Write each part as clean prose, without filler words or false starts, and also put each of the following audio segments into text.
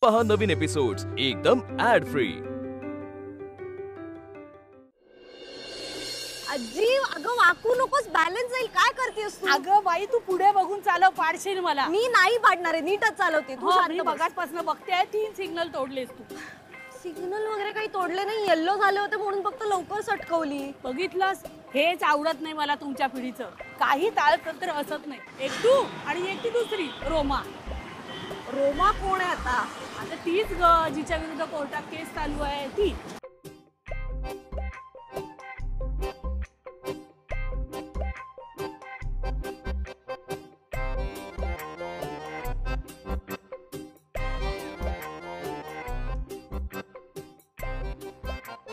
पहा नवीन एपिसोड्स एकदम add free. आजी अगं वाकू नकोस, बॅलन्स जाईल। काय करतेस तू? अगं बाई तू पुढे बघून चालव, पाडशील मला। मी नाही पाडणार आहे, नीटच चालवते। तू शांत बस। बघासपासून बघते 3 सिग्नल तोडलेस तू। सिग्नल वगैरे काही तोडले नाही, येल्लो झाले होते म्हणून फक्त लवकर सटकवली। बघितलंस, हेच आवडत नाही मला तुमच्या पिढीचं। काही ताळतंत्र असत नाही। एक तू आणि एक ती दुसरी रोमा। रोमा कोण आहे आता? आता तीच ग जिच्या विरुद्ध कोर्टात केस चालू आहे ती।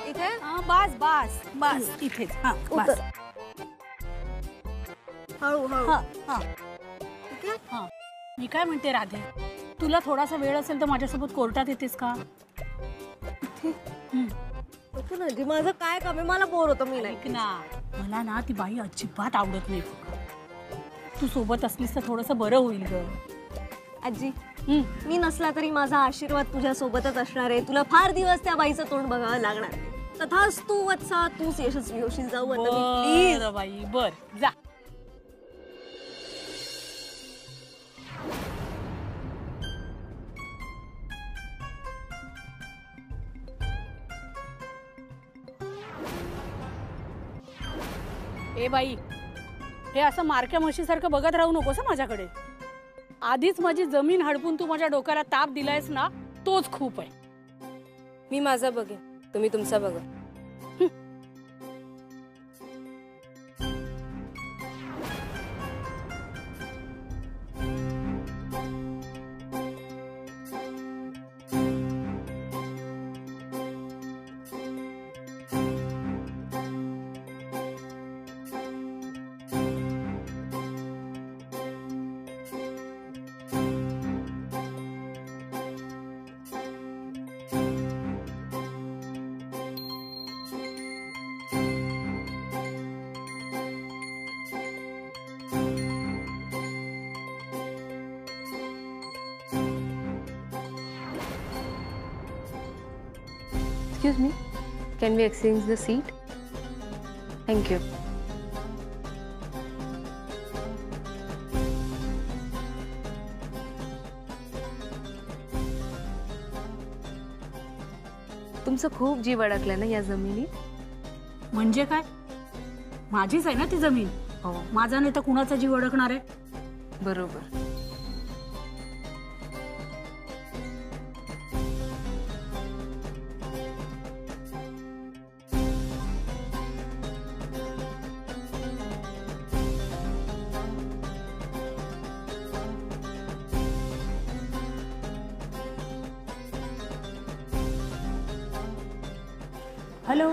इथे बस बस बस इथेच। बस हळू हळू। ठीक आहे। मी काय म्हणते राधे, तुला थोडासा वेळ असेल तर माझ्यासोबत कोर्टात येतेस का? जी माझं काय काम आहे, मला बोर होतं। मी नाही ना, मला ना ती बाई अजिबात आवडत नाही। तू सोबत असलीस तर थोडंसं बरं होईल ग। आजी मी नसला तरी माझा आशीर्वाद तुझ्या सोबतच असणार आहे। तुला फार दिवस त्या बाईचं तोंड बघावं लागणार आहे। तथाच तू वत्सा, तूच यशस्वी होशील। जाऊ आता मी प्लीज। बाई बर जा। ए बाई, हे असं मारक्या म्हशीसारखं बघत राहू नकोस माझ्याकडे। आधीच माझी जमीन हडपून तू माझ्या डोक्याला ताप दिलायस ना, तोच खूप आहे। मी माझा बघेन, तुम्ही तुमचा बघा। Excuse me, can we exchange the seat? Thank you. तुमचं खूप जीव अडकला ना या जमिनीत? म्हणजे काय? माझीच आहे ना ती जमीन। हो, माझा नाही तर कुणाचा जीव अडकणार आहे? बरोबर। हॅलो,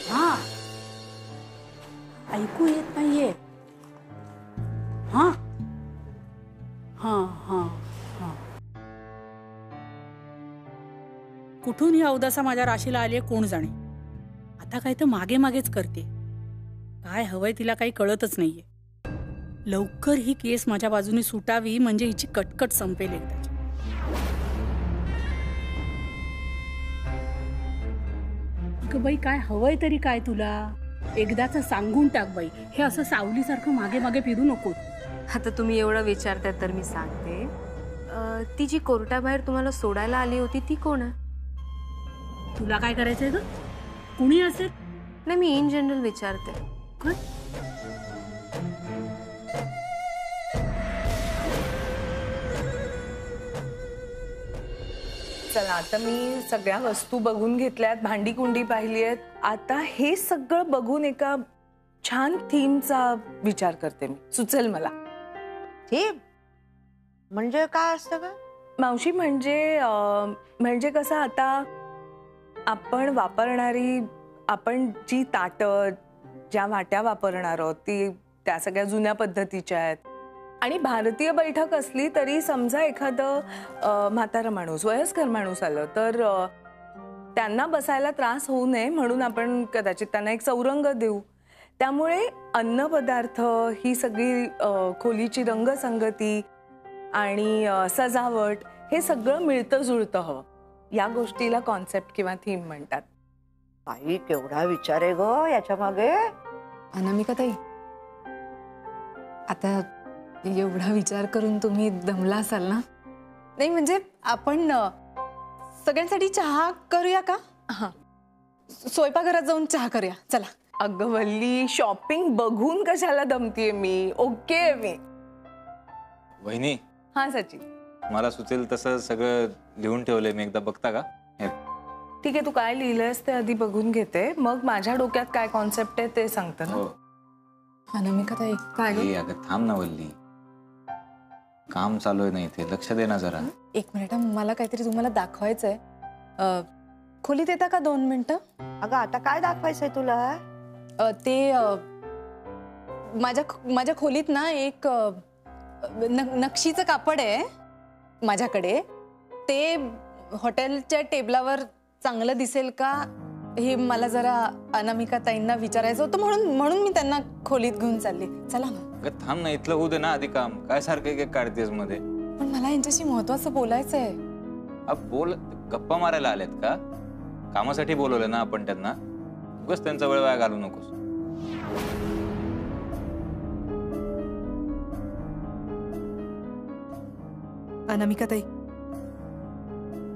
हा ऐकू येत नाहीये। हा हा हा हा कुठून ही अवदासा माझ्या राशीला आली आहे कोण जाणे। आता काय तर मागे मागेच करते। काय हवंय तिला काही कळतच नाहीये। लवकर ही केस माझ्या बाजूने सुटावी म्हणजे हिची कटकट संपेल एकदाची। बाई काय हवंय तरी काय तुला? एकदाच सांगून टाक बाई। हे असं सावलीसारखं मागे मागे फिरू नको। आता तुम्ही एवढं विचारताय तर मी सांगते। ती जी कोर्टाबाहेर तुम्हाला सोडायला आली होती ती कोण आहे? तुला काय करायचंय ग? कुणी असेल? नाही, मी इन जनरल विचारते। चला, आता मी सगळ्या वस्तू बघून घेतल्यात, भांडी कुंडी पाहिली आहेत। आता हे सगळं बघून एका छान थीमचा विचार करते मी। सुचेल मला? थीम म्हणजे काय असतं का मावशी? म्हणजे कसं, आता आपण वापरणारी, आपण जी ताटं, ज्या वाट्या वापरणार आहोत ती त्या सगळ्या जुन्या पद्धतीच्या आहेत। आणि भारतीय बैठक असली तरी समजा एखादं म्हातारा माणूस, वयस्कर माणूस आलं तर त्यांना बसायला त्रास होऊ नये म्हणून आपण कदाचित त्यांना एक चौरंग देऊ। त्यामुळे अन्नपदार्थ, ही सगळी खोलीची रंगसंगती आणि सजावट हे सगळं मिळतं जुळतं हवं. या गोष्टीला कॉन्सेप्ट किंवा थीम म्हणतात. बाई केवढा विचार आहे ग याच्या मागे. अनामिका ताई, आता एवढा विचार करून तुम्ही दमला असाल ना? नाही म्हणजे आपण सगळ्यांसाठी चहा करूया का? हा, स्वयंपाकघरात जाऊन चहा करूया, चला. अगं वल्ली, शॉपिंग बघून कशाला दमतीये मी. ओके मी. वहिनी, हा सचिन, मला सुचेल तसं सगळं लिहून ठेवलंय मी, एकदा बघता का? हे. ठीक आहे, तू काय लिहिलंयस ते आधी बघून घेते, मग माझ्या डोक्यात काय कॉन्सेप्ट आहे ते सांगते ना. हो. अनामिका ताई, काय ए, अगं थांब ना वल्ली, काम चालू आहे ना इथे, लक्ष दे ना जरा. एक मिनिट, मला काहीतरी तुम्हाला दाखवायचंय. खोलीत येता का 2 मिनिटं? अगं आता काय दाखवायचंय तुला? ते माझ्या खोलीत ना एक नक्षीचं कापड आहे माझ्याकडे. ते हॉटेलच्या टेबलावर चांगलं दिसेल का हे मला जरा अनामिका ताईंना विचारायचं होतं, म्हणून मी त्यांना खोलीत घेऊन चालली. चला ना. अगं थांब ना, इथलं होऊ दे ना आधी काम. काय सारखं एक काढतेस मध्ये? पण मला यांच्याशी महत्वाचं बोलायचंय. अब बोल, गप्पा मारायला आलेत का? कामासाठी बोलवलं ना आपण त्यांना, उगाच त्यांचा वेळ वाया घालू नकोस. अनामिका ताई,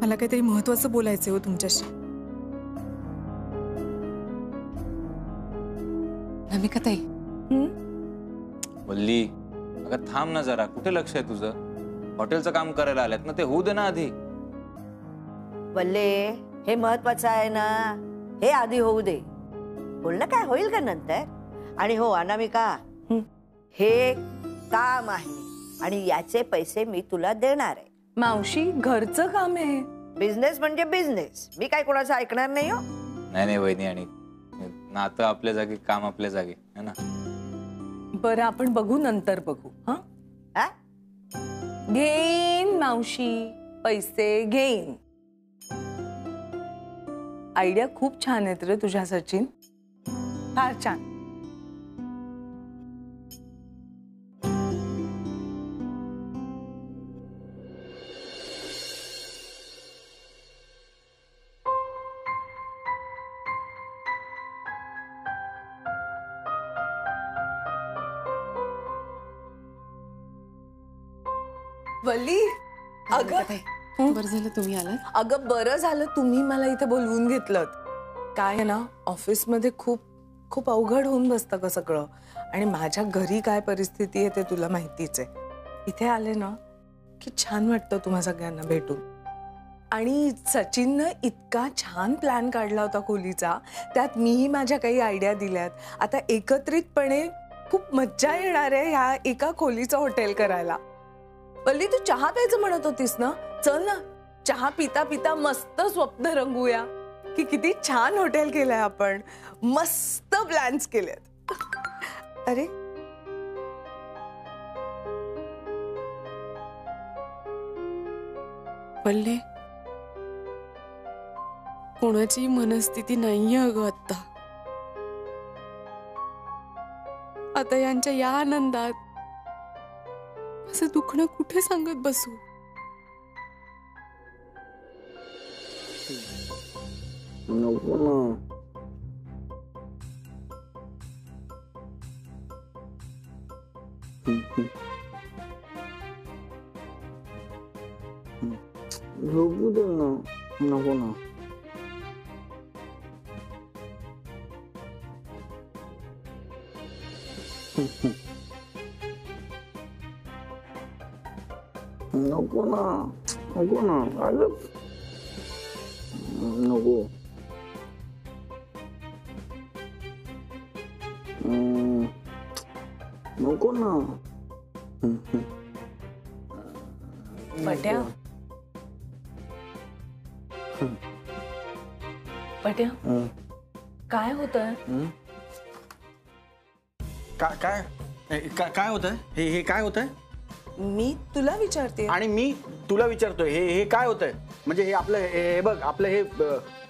मला काहीतरी महत्वाचं बोलायचंय हो तुमच्याशी. अनामिका ताई. वल्ली, अगं थांब ना जरा, कुठे लक्ष आहे तुझं? हॉटेलचं काम करायला आल्यात ना, ते होऊ दे ना आधी. वल्ले, हे महत्वाचं आहे ना, हे आधी होऊ दे. बोलणं काय होईल का नंतर? आणि हो अनामिका, हे काम आहे आणि याचे पैसे मी तुला देणार आहे. मावशी, घरचं काम आहे. बिझनेस म्हणजे बिझनेस, मी काय कोणाचं ऐकणार नाही हो. नाही वहिनी, आणि नातं आपल्या जागी, काम आपल्या जागी, है ना? बरं, आपण बघू, नंतर बघू. हा, हा? घेईन मावशी, पैसे घेईन. आयडिया खूप छान आहेत रे तुझ्या सचिन, फार छान. वल्ली, अगं बरं झालं तुम्ही आलात. अगं बरं झालं तुम्ही मला इथे बोलवून घेतलं. काय आहे ना, ऑफिसमध्ये खूप खूप अवघड होऊन बसतं ग सगळं, आणि माझ्या घरी काय परिस्थिती आहे ते तुला माहितीच आहे. इथे आले ना की छान वाटतं तुम्हा सगळ्यांना भेटून. आणि सचिननं इतका छान प्लॅन काढला होता खोलीचा, त्यात मीही माझ्या काही आयडिया दिल्यात. आता एकत्रितपणे खूप मज्जा येणार आहे ह्या एका खोलीचं हॉटेल करायला. वल्ली, तू चहा प्यायचं म्हणत होतीस ना, चल ना, चहा पिता पिता मस्त स्वप्न रंगूया की किती छान हॉटेल केलंय आपण, मस्त प्लॅन्स केलेत. अरे पल्ले, कोणाची मनस्थिती नाहीये अगं आता यांच्या या आनंदात असं दुखणं कुठे सांगत बसू. नको ना. झोपू दे ना. नको ना. नको ना, नको ना, अगं नको. नको ना. पट्या, पट्या, काय होतंय? काय होतंय? हे काय होतंय? मी तुला विचारते. आणि मी तुला विचारतोय, हे काय होतंय? म्हणजे हे आपलं हे बघ, आपलं हे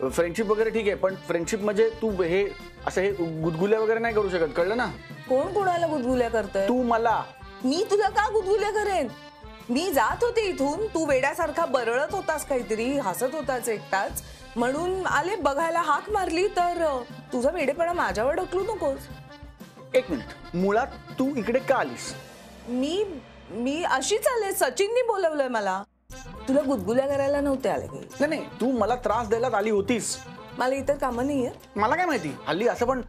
फ्रेंडशिप वगैरे ठीक आहे, पण फ्रेंडशिप म्हणजे तू हे असं हे गुदगुल्या वगैरे नाही करू शकत, कळलं ना? कोण कोणाला गुदगुल्या करतोय? तू मला. मी तुला का गुदगुल्या करेन? मी जात होते इथून, तू वेड्यासारखा बरळत होतास काहीतरी, हसत होताच एकटाच, म्हणून आले बघायला, हाक मारली, तर तुझा वेडेपणा माझ्यावर ढकलू नकोस. एक मिनिट, मुळात तू इकडे का आलीस? मी अशीच आले, सचिननी बोलवलंय मला. तुला गुदगुल्या करायला नव्हते आले काही. नाही नाही, तू मला त्रास द्यायला आली होतीस. मला इतर कामं नाहीये. मला काय माहिती, हल्ली असं पण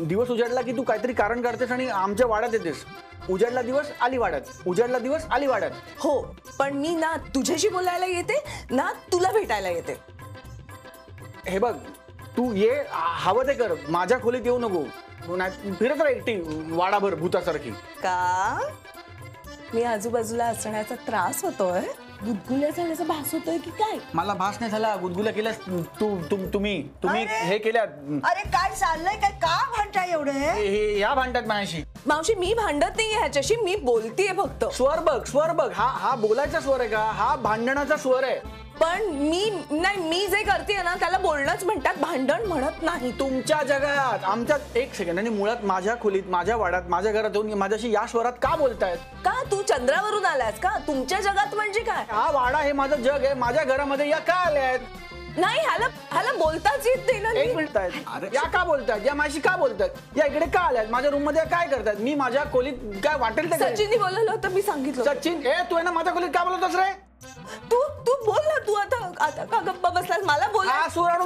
दिवस उजाडला की तू काहीतरी कारण काढतेस आणि आमच्या वाड्यात येतेस. उजाडला दिवस आली वाड्यात, उजाडला दिवस आली वाड्यात. हो, पण मी ना तुझ्याशी बोलायला येते ना तुला भेटायला येते. हे बघ, तू ये, हवं ते कर, माझ्या खोलीत येऊ नको. फिरत राहा एकटी वाडाभर भूतासारखी. का मी आजूबाजूला असण्याचा त्रास होतोय? गुदगुल्या झाल्याचा भास होतोय की काय? मला भास नाही झाला. गुदगुल्या केल्यास तुम्ही हे केल्या. अरे काय चाललंय, काय का भांडताय एवढे? या भांडतात माझ्याशी. मावशी, मी भांडत नाहीये ह्याच्याशी, मी बोलतीये फक्त. स्वर बघ, हा बोलायचा स्वर आहे का? हा भांडणाचा स्वर आहे. पण मी जे करते ना त्याला बोलणंच म्हणतात, भांडण म्हणत नाही. तुमच्या जगात, आमच्यात. एक सेकंड, आणि मुळात माझ्या खोलीत, माझ्या वाड्यात, माझ्या घरात येऊन माझ्याशी या स्वरात का बोलतायत? का तू चंद्रावरून आलास का? तुमच्या जगात म्हणजे काय? हा वाडा हे माझं जग आहे, माझ्या घरामध्ये या का आल्यात? नाही, ह्याला बोलताच येत नाही ना. एक मिनिट आहेत, या का बोलतायत? या माझी का बोलतायत? या इकडे का आल्यात? माझ्या रूम मध्ये काय करतात? मी माझ्या खोलीत काय वाटेल ते. सचिननी बोलवलं होतं, मी सांगितलं. सचिन, तू आहे ना माझ्या खोलीत का बोलतोस रे? तू बोल ना. तू आता का गप्पा बसलास? मला बोल. हा सूर आणू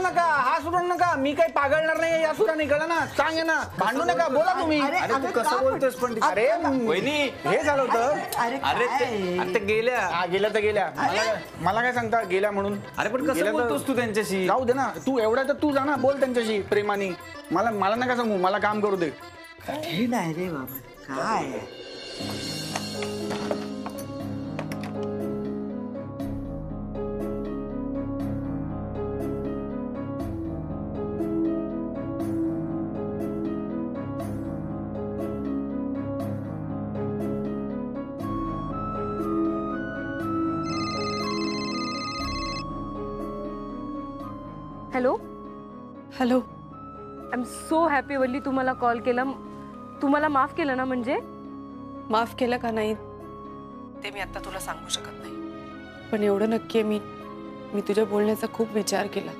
नका. मी काही पागळणार नाही या सुराने, कळलं ना? सांग ना, भांडू नका, बोला तुम्ही. अरे तू कसं बोलतोस? पण अरे वहिनी, हे झालं होतं. अरे ते गेल्या. गेल्या तर गेल्या. मला काय सांगता गेल्या म्हणून? अरे पण कसं बोलतोस तू त्यांच्याशी? जाऊ दे ना, तू एवढा तर तू जा ना, बोल त्यांच्याशी प्रेमाने. मला नका सांगू, मला काम करू दे. कठीण आहे रे बाबा, काय? Hello hello. I am so happy वल्ली, तू मला कॉल केला. तू मला माफ केलं ना? म्हणजे माफ केलं का नाही ते मी आता तुला सांगू शकत नाही, पण एवढं नक्की आहे मी तुझ्या बोलण्याचा खूप विचार केला.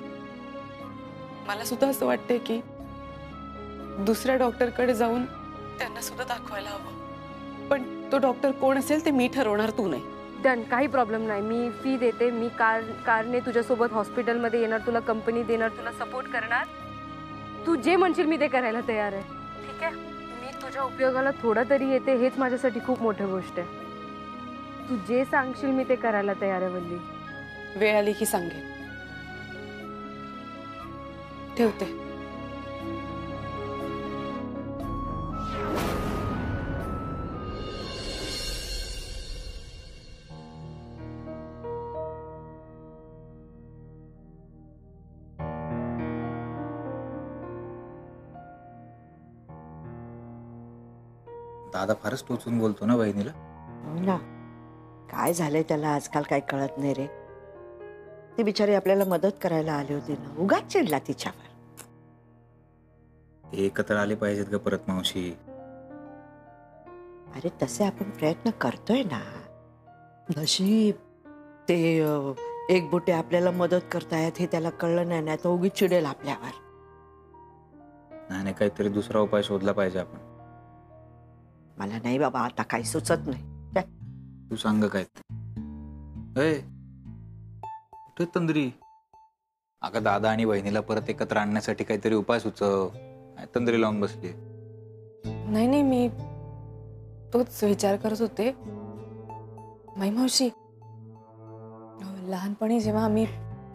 मला सुद्धा असं वाटतंय की दुसऱ्या डॉक्टरकडे जाऊन त्यांना सुद्धा दाखवायला हवं, पण तो डॉक्टर कोण असेल ते मी ठरवणार, तू नाही. डन, काही प्रॉब्लेम नाही. मी फी देते, मी कारने तुझ्यासोबत हॉस्पिटलमध्ये येणार, तुला कंपनी देणार, तुला सपोर्ट करणार. तू जे म्हणशील मी ते करायला तयार आहे. ठीक आहे, मी तुझ्या उपयोगाला थोडा तरी येते, हेच माझ्यासाठी खूप मोठी गोष्ट आहे. तू जे सांगशील मी ते करायला तयार आहे वल्ली. वेळ आली की सांगेन. ठेवते. दादा फारच टोचून बोलतो ना बहिणीला. ना काय झालंय त्याला आजकाल काही कळत नाही रे. ती बिचारी आपल्याला मदत करायला आली होती ना, उगाच चिडला तिच्यावर. एकत्र आले पाहिजेत का परत मावशी? अरे तसे आपण प्रयत्न करतोय ना. नशीब ते एक बोटे आपल्याला मदत करतायत हे त्याला कळलं नाही, नाही तर उगीच चिडेल आपल्यावर. नाही काहीतरी दुसरा उपाय शोधला पाहिजे आपण. मला नाही बाबा आता काही सुचत नाही. तू सांग काय? कुठे तंद्री? अगं दादा आणि बहिणीला परत एकत्र आणण्यासाठी काहीतरी उपाय सुचव. तंद्री लावून बसली. नाही मी तोच विचार करत होते. मावशी, लहानपणी जेव्हा आम्ही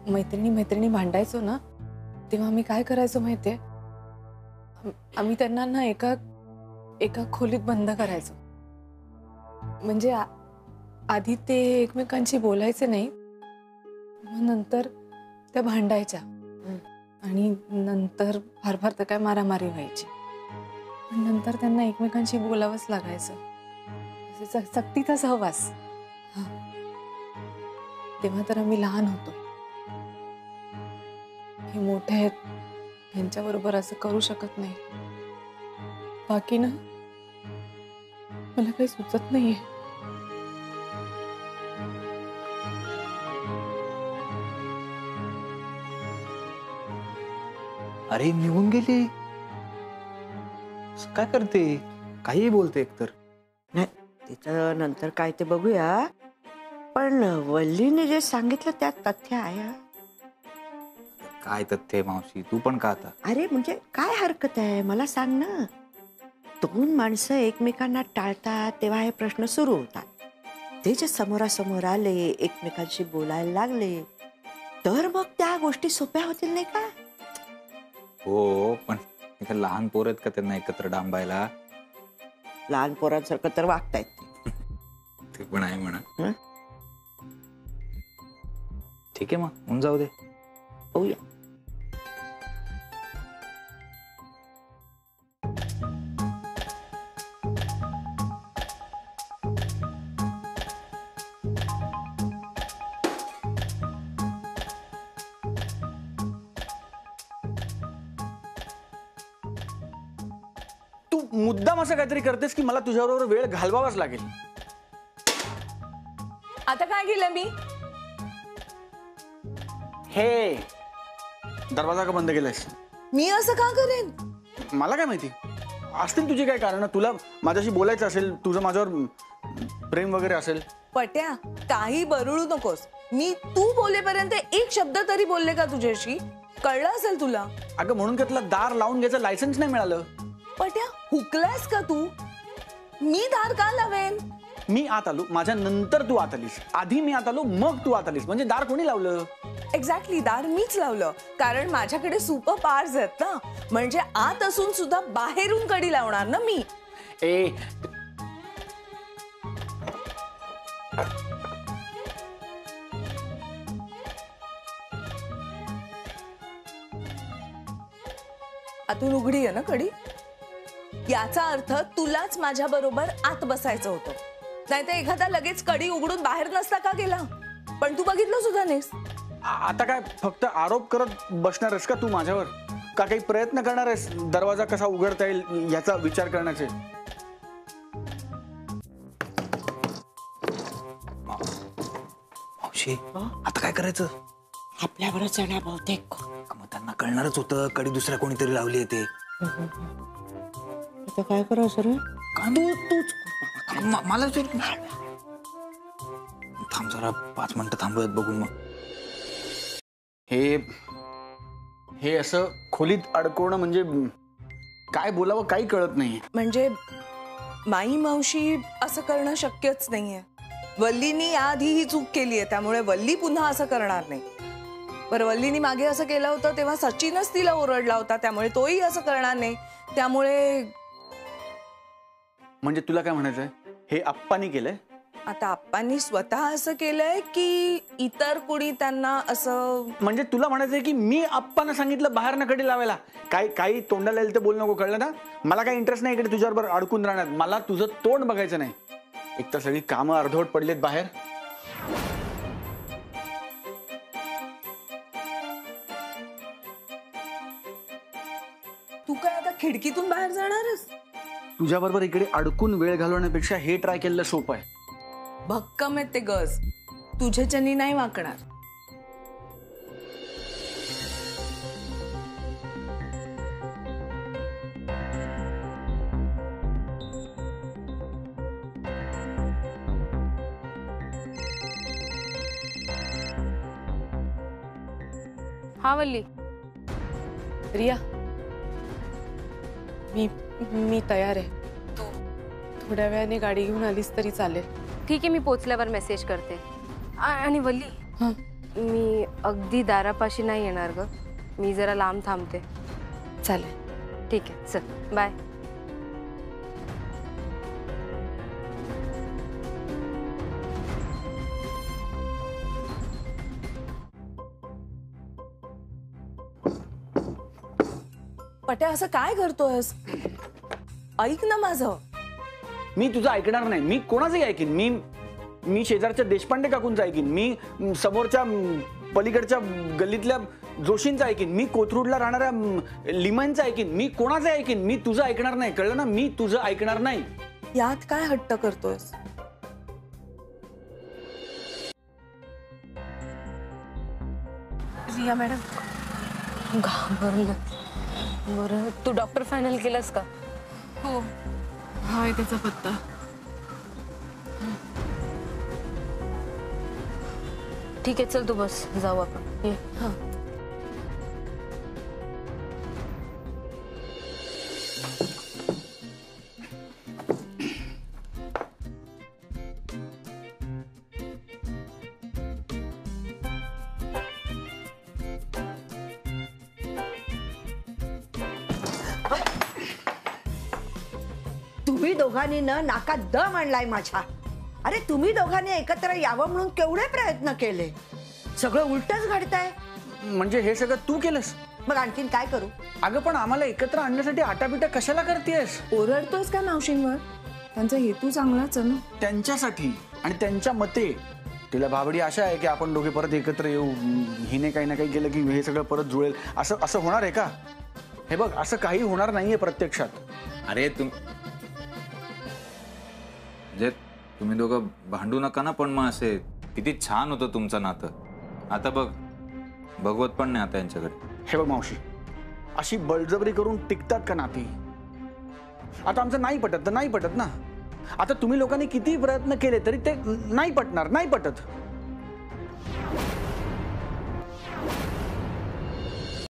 मैत्रिणी भांडायचो ना, तेव्हा आम्ही काय करायचो माहितीये? आम्ही त्यांना ना एका खोलीत बंद करायचो. म्हणजे आधी ते एकमेकांशी बोलायचे नाही, मग नंतर त्या भांडायच्या आणि नंतर फार फार तर काय मारामारी व्हायची. नंतर त्यांना एकमेकांशी बोलावंच लागायचं. सक्तीचा सहवास. तेव्हा तर आम्ही लहान होतो. हे मोठे आहेत, यांच्याबरोबर असं करू शकत नाही. बाकी ना मला काही सुचत नाहीये. अरे निघून गेली. काय करते, काही बोलते एकतर. नाही तिचं नंतर काय ते बघूया, पण वल्लीने जे सांगितलं त्यात तथ्य आहे. काय तथ्य आहे मावशी, तू पण का आता. अरे म्हणजे काय हरकत आहे मला सांग ना. दोन माणसं एकमेकांना टाळतात तेव्हा हे प्रश्न सुरू होतात. ते जे समोरासमोर आले, एकमेकांशी बोलायला लागले, तर मग त्या गोष्टी सोप्या होतील नाही का. हो पण इथे लहान पोर आहेत का त्यांना एकत्र डांबायला. लहान पोरांसारखं तर वागतायत. ते पण आहे म्हणा. हं? ठीक आहे मग होऊन जाऊ दे. होऊया. तू मुद्दाम असं काहीतरी करतेस की मला तुझ्याबरोबर वेळ घालवावाच लागेल. आता काय केलं मी? हे दरवाजा का बंद केलायस? मी असं का करेन? मला काय माहिती, असतील तुझी काय कारण. तुला माझ्याशी बोलायचं असेल, तुझं माझ्यावर प्रेम वगैरे असेल. पट्या काही बरळू नकोस. मी तू बोलेपर्यंत एक शब्द तरी बोलले का तुझ्याशी? कळलं असेल तुला. अगं म्हणून का तुला दार लावून घ्यायचं लायसन्स नाही मिळालं? पट्या हुकलास का तू? मी दार का लावेन? मी आत आलो, माझ्या नंतर तू आत आलीस. आधी मी आत आलो मग तू आत आलीस, म्हणजे दार कोणी लावलं? एक्झॅक्टली, दार मीच लावलं. कारण माझ्याकडे सुपर पावर्स आहेत ना. म्हणजे आत असून सुद्धा बाहेरून कडी लावणार ना मी. ए आतून उघडी आहे ना कडी. याचा अर्थ तुलाच माझ्या बरोबर आत बसायचं होतं. नाहीतर एखादा लगेच कडी उघडून बाहेर नसता का गेला. पण तू बघितलं सुद्धा नाहीस. आता काय फक्त आरोप करत बसणार आहेस का तू माझ्यावर? का काही प्रयत्न करणार आहेस दरवाजा कसा उघडता येईल याचा विचार करण्याचे? मावशी आता काय करायचं? आपल्यावरच जाण्या बहुतेक. मग त्यांना कळणारच होतं कडी दुसऱ्या कोणीतरी लावली आहे ते. आता काय करायचं रे? तूच मला थांब जरा 5 मिनिटं थांबूयात बघून. मग हे असं खोलीत अडकवणं म्हणजे काय बोलावं काही कळत नाहीये. म्हणजे माई मावशी असं करणं शक्यच नाहीये. वल्लीनी याआधी ही चूक केली आहे, त्यामुळे वल्ली पुन्हा असं करणार नाही. बरं, वल्लीनी मागे असं केलं होतं तेव्हा सचिनच तिला ओरडला होता, त्यामुळे तोही असं करणार नाही. त्यामुळे म्हणजे तुला काय म्हणायचंय? हे आप्पानी केलंय? आता आप्पांनी स्वतः असं केलंय की इतर कुणी त्यांना असं? म्हणजे तुला म्हणायचंय की मी आप्पांना सांगितलं बाहेर ना कडी लावायला? काही तोंडाला येईल ते बोल नको, कळलं ना? मला काही इंटरेस्ट नाही इकडे तुझ्याबरोबर अडकून राहण्यात. मला तुझं तोंड बघायचं नाही. एक तर सगळी कामं अर्धवट पडलेत बाहेर. तू काय आता खिडकीतून बाहेर जाणारच? तुझ्याबरोबर इकडे अडकून वेळ घालवण्यापेक्षा हे ट्राय केलेलं सोपं आहे. भक्कम आहेत ते गज. तुझ्याच्यानी नाही वाकणार. हा वल्ली. रिया, मी तयार आहे. तू थोड्या वेळाने गाडी घेऊन आलीस तरी चालेल. ठीक आहे, मी पोचल्यावर मेसेज करते. आणि वल्ली, हां मी अगदी दारापाशी नाही येणार ग. मी जरा लांब थांबते. चालेल. ठीक आहे, चल बाय. पट्या असं काय करतोयस? ऐक ना माझं. मी तुझं ऐकणार नाही. मी कोणाचंही ऐकीन. मी शेजारच्या देशपांडे काकूंचं ऐकीन. मी समोरच्या पलीकडच्या गल्लीतल्या जोशींचं ऐकीन. मी कोथरूडला राहणाऱ्या लिमनचं ऐकीन. मी कोणाचं ऐकीन. मी तुझं ऐकणार नाही, कळलं ना? मी तुझं ऐकणार नाही. यात काय हट्ट करतोयस? रिया मॅडम, घाबरलं. बरं तू डॉक्टर फायनल केलंस का? हो हा आहे त्याचा पत्ता. ठीक आहे चल तू बस जाऊ आपण ये. हां तुम्ही दोघांनी ना नाकात दम आणलाय माझ्या. अरे तुम्ही दोघांनी एकत्र यावं म्हणून केवढे प्रयत्न केले, सगळं उलटच घडतंय. म्हणजे हे सगळं तू केलंस? मग आणखीन काय करू? अगं पण आम्हाला एकत्र आणण्यासाठी आटापिटा कशाला करतेस? ओरडतोस का मावशींवर? त्यांचा हेतू चांगलाच आहे ना. त्यांच्यासाठी आणि त्यांच्या मते तिला बाबडी आशा आहे की आपण दोघे परत एकत्र येऊ, हिने काही ना काही केलं की हे सगळं परत जुळेल. असं असं होणार आहे का? हे बघ असं काही होणार नाहीये प्रत्यक्षात. अरे तुम्ही दोघं भांडू नका ना. पण मग असे किती छान होतं तुमचं नातं. आता बघ भगवत पण नाही आता यांच्याकडे. हे बघ मावशी, अशी बळजबरी करून टिकतात का नाती? आता आमचं नाही पटत तर नाही पटत ना. आता तुम्ही लोकांनी किती प्रयत्न केले तरी ते नाही पटणार, नाही पटत.